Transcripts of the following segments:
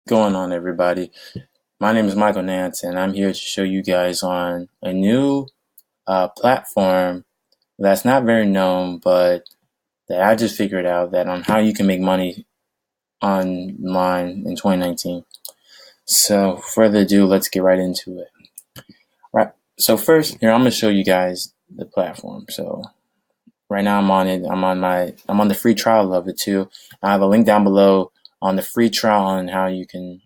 Going on, everybody? My name is Michael Nance, and I'm here to show you guys on a new platform that's not very known, but that I just figured out that on how you can make money online in 2019. So, further ado, let's get right into it. Right. So first, here I'm gonna show you guys the platform. So right now I'm on it. I'm on the free trial of it too. I have a link down below on the free trial on how you can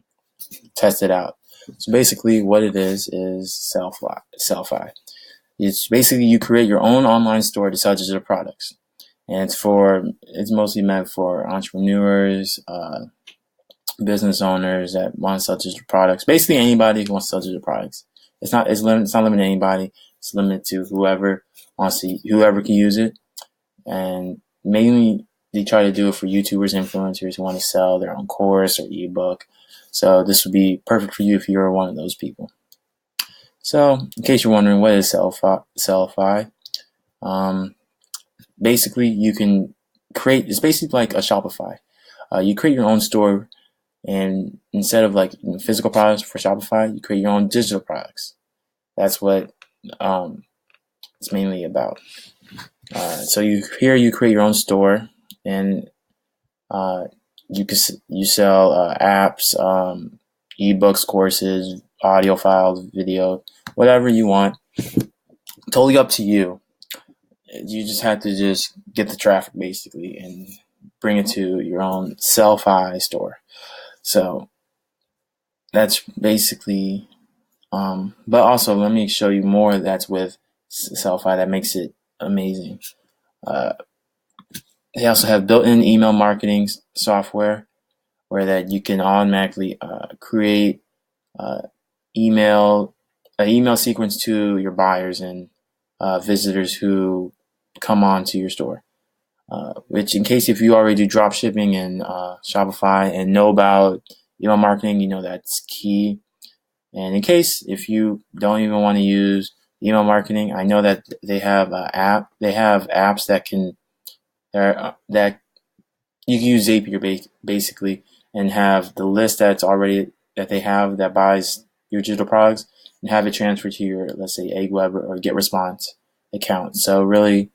test it out. So basically what it is Sellfy. It's basically you create your own online store to sell digital products. And it's mostly meant for entrepreneurs, business owners that want to sell digital products. Basically anybody who wants to sell digital products. It's not limited to anybody. It's limited to whoever can use it. And mainly they try to do it for YouTubers, influencers who want to sell their own course or ebook. So this would be perfect for you if you're one of those people. So in case you're wondering, what is Sellfy? Basically you can create, it's basically like a Shopify. You create your own store, and instead of like physical products for Shopify, you create your own digital products. That's what it's mainly about. So you create your own store, and you sell apps, ebooks, courses, audio files, video, whatever you want. Totally up to you. You just have to just get the traffic basically and bring it to your own Sellfy store. So that's basically. But also, let me show you more that's with Sellfy that makes it amazing. They also have built-in email marketing software where that you can automatically create uh, email an email sequence to your buyers and visitors who come on to your store. Which, in case if you already do drop shipping and Shopify and know about email marketing, you know that's key. And in case if you don't even want to use email marketing, I know that they have They have apps that you can use Zapier basically and have the list that they have that buys your digital products and have it transferred to your, let's say, AgWeb or GetResponse account. So really,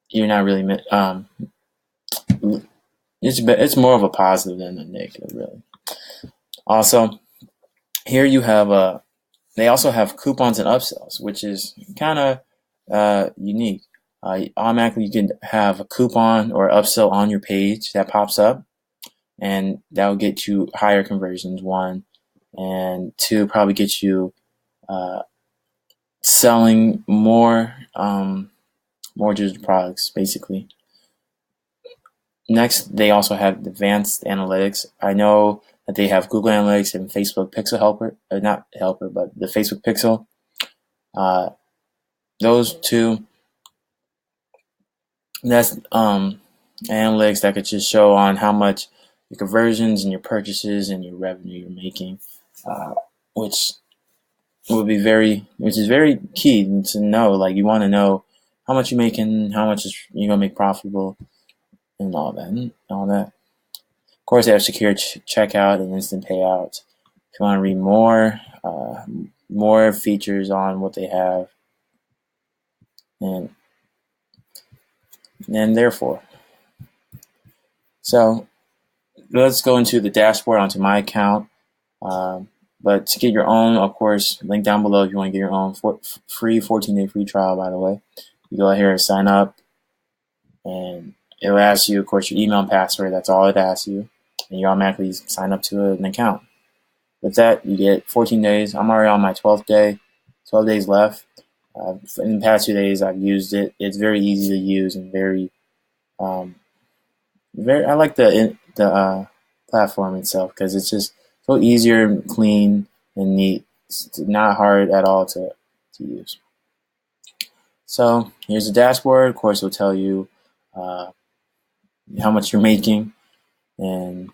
you're not really it's more of a positive than a negative, really. Also, here you have they also have coupons and upsells, which is kind of unique. Automatically, you can have a coupon or upsell on your page that pops up, and that will get you higher conversions. One, and two, probably get you selling more digital products, basically. Next, they also have advanced analytics. I know that they have Google Analytics and Facebook Pixel Helper, not Helper, but the Facebook Pixel. Those two, that's analytics that could just show on how much your conversions and your purchases and your revenue you're making, which which is very key to know. Like you want to know how much you're making, how much you're gonna make profitable, and all that. Of course, they have secure checkout and instant payouts. If you want to read more features on what they have, and therefore, so let's go into the dashboard onto my account. But to get your own, of course, link down below if you want to get your own free 14-day free trial, by the way. You go here and sign up, and it will ask you, of course, your email and password. That's all it asks you, and you automatically sign up to an account. With that, you get 14 days. I'm already on my 12th day, 12 days left. In the past 2 days, I've used it. It's very easy to use and I like the platform itself because it's just so easier, clean, and neat. It's not hard at all to use. So here's the dashboard. Of course, it'll tell you how much you're making and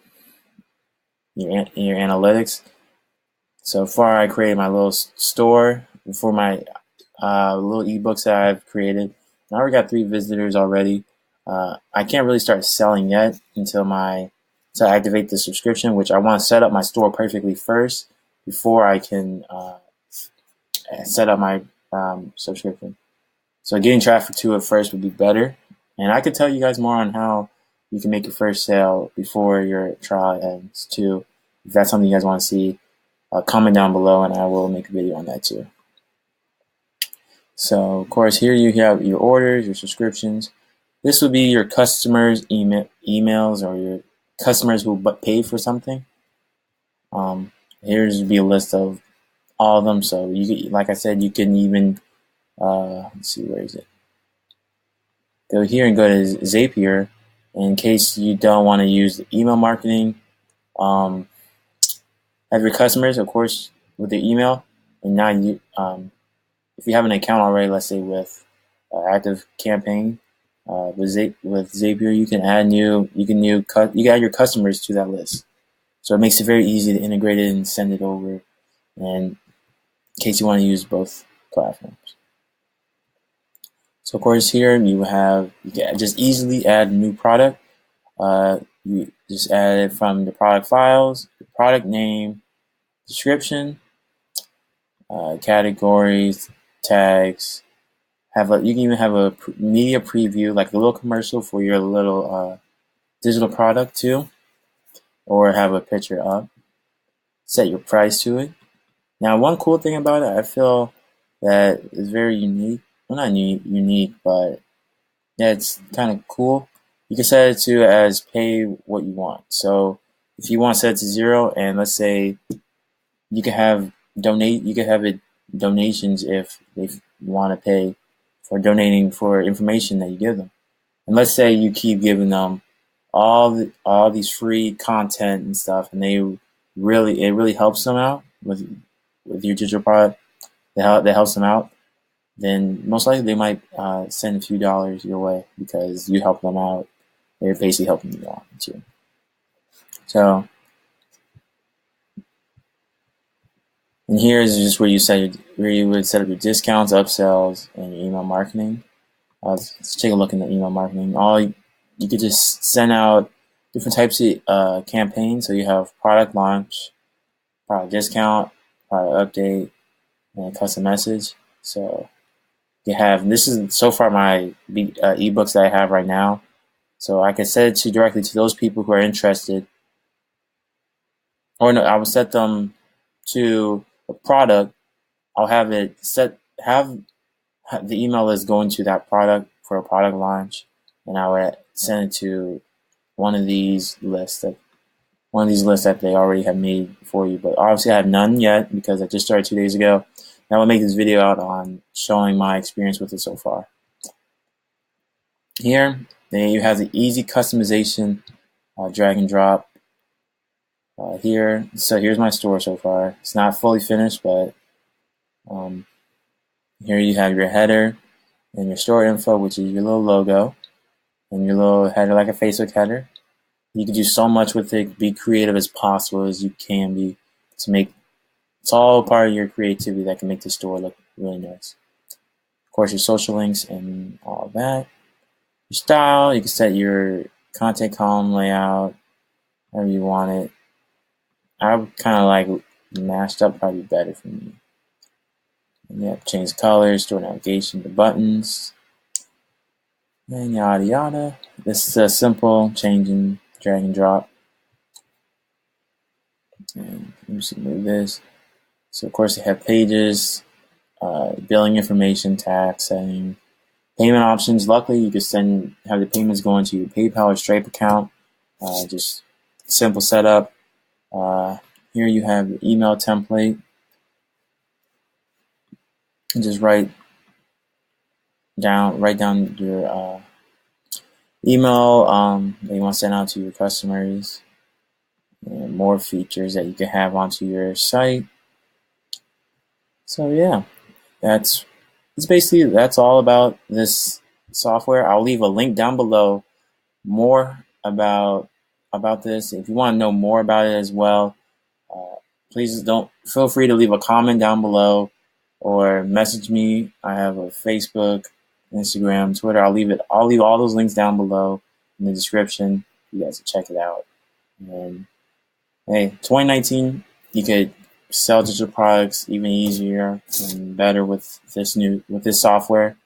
your analytics. So far, I created my little store for my little ebooks that I've created. I already got 3 visitors already. I can't really start selling yet until to activate the subscription, which I want to set up my store perfectly first before I can set up my subscription. So getting traffic to it first would be better. And I could tell you guys more on how you can make your first sale before your trial ends too. If that's something you guys want to see, comment down below and I will make a video on that too. So of course here you have your orders, your subscriptions. This would be your customers' emails or your customers who paid for something. Here's be a list of all of them. So you, like I said, you can even let's see, where is it? Go here and go to Zapier in case you don't want to use the email marketing. Have your customers, of course, with the email, and now you, if you have an account already, let's say with Active Campaign, with Zapier, you can add you can add your customers to that list. So it makes it very easy to integrate it and send it over, and in case you want to use both platforms. So of course here you can just easily add a new product. You just add it from the product files, the product name, description, categories, tags. You can even have a media preview, like a little commercial for your little digital product too, or have a picture up. Set your price to it. Now, one cool thing about it, I feel that is very unique. Well, not unique, but yeah, it's kind of cool. You can set it to as pay what you want. So if you want to set it to 0, and let's say you can have it donations if they want to pay for donating for information that you give them. And let's say you keep giving them all these free content and stuff, and it really helps them out with your digital product. That helps them out. Then most likely they might send a few dollars your way because you help them out. They're basically helping you out too. So, and here is just where you would set up your discounts, upsells, and your email marketing. Let's take a look in the email marketing. You could just send out different types of campaigns. So you have product launch, product discount, product update, and a custom message. So you have, this is so far my ebooks that I have right now. So I can set it directly to those people who are interested. Or no, I will set them to a product. I'll have it have the email list going to that product for a product launch, and I would send it to one of these lists that they already have made for you. But obviously I have none yet because I just started 2 days ago. And I will make this video out on showing my experience with it so far. Here, then you have the easy customization, drag and drop. So here's my store so far. It's not fully finished, but here you have your header and your store info, which is your little logo, and your little header like a Facebook header. You can do so much with it. Be creative as possible as you can be to make. It's all part of your creativity that can make the store look really nice. Of course, your social links and all of that. Your style, you can set your content column layout, however you want it. I would kind of like mashed up, probably better for me. And yeah, change the colors, store navigation, the buttons, and yada yada. This is a simple changing, drag and drop. And let me just move this. So of course they have pages, billing information, tax setting, payment options. Luckily, you can have the payments going to your PayPal or Stripe account. Just simple setup. Here you have your email template. And just write down your email that you want to send out to your customers, and more features that you can have onto your site. So yeah, that's all about this software. I'll leave a link down below more about this. If you want to know more about it as well, please feel free to leave a comment down below or message me. I have a Facebook, Instagram, Twitter. I'll leave all those links down below in the description. You guys can check it out. And hey, 2019, you could sell digital products even easier and better with this software.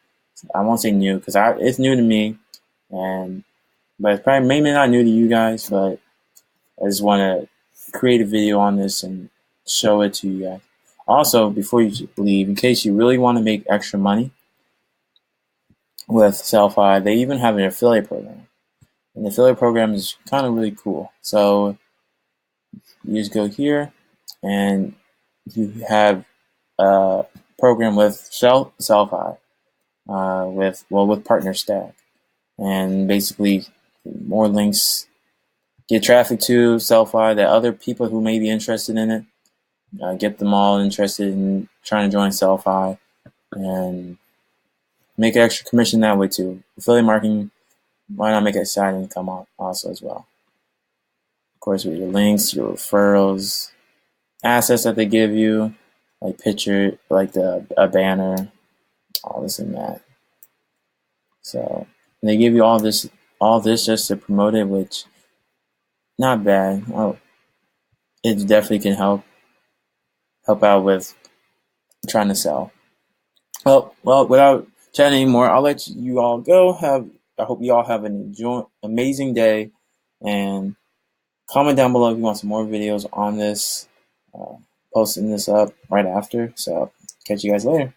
I won't say new because it's new to me, but it's probably maybe not new to you guys. But I just want to create a video on this and show it to you guys. Also, before you leave, in case you really want to make extra money with Sellfy, they even have an affiliate program. And the affiliate program is kind of really cool. So you just go here and you have a program with Sellfy, with Partner Stack, and basically more links get traffic to Sellfy that other people who may be interested in it, get them all interested in trying to join Sellfy, and make an extra commission that way too. Affiliate marketing, why not make a side income also as well? Of course, with your links, your referrals, assets that they give you, like a banner, all this and that. So they give you all this just to promote it, which not bad. Oh, it definitely can help out with trying to sell. Well, without chatting anymore, I'll let you all go. I hope you all have an amazing day, and comment down below if you want some more videos on this. Posting this up right after. So catch you guys later.